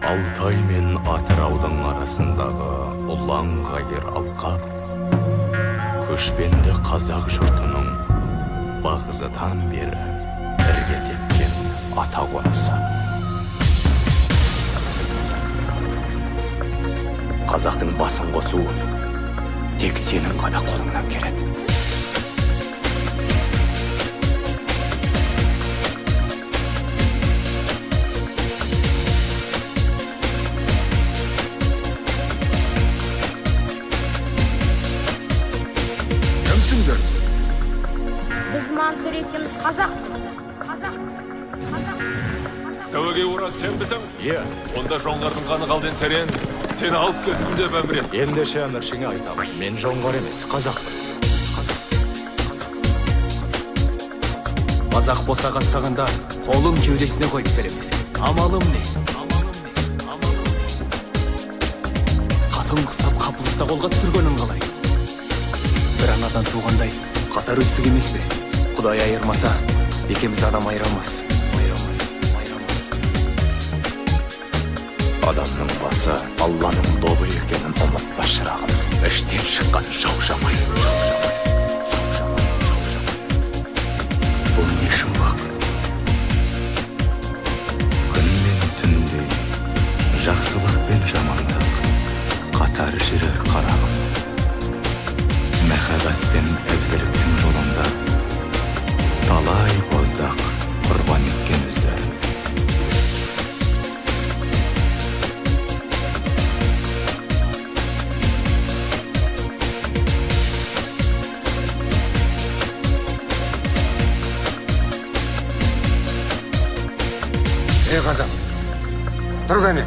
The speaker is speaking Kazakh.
Алтай мен Атыраудың арасындағы ұлан ғайыр алқап, көшпенді қазақ жұртының бағзыдан бері бірге тепкен ата қонысы. Қазақтың басын қосу тек сенің ғана қолыңнан келеді. Кімсіңдер? Біз Мансұр екеуміз қазақпыз. Тәуеге ораз сен бісің? Е, Онда жоңғардың қаны қалден сәрен, сені алып келсін деп әмір ет. ендеше әміршіңе айтамын. Мен жоңғар емес, қазақпын. Қазақ босақ аттағанда қолын кеудесіне қойып сәлемдесең. Амалым не? Қатын құсап қапылыста қолға түсіргенін қалай? Бір анадан туғандай қатар өстік емес пе? Құдай айырмаса, екеуміз адам айырамыз. Адамның басы Алланың добы екенін ұмытпа шырағым. Іштен шыққан жау жаман. Бұл не жұмбақ? Күн мен түндей, жақсылық пен жамандық қатар жүрер қарағым. Мәхәббәт пен ізгіліктің жолында талай боздақ құрбан еткен өздерін. Қазақ, тұр кәне.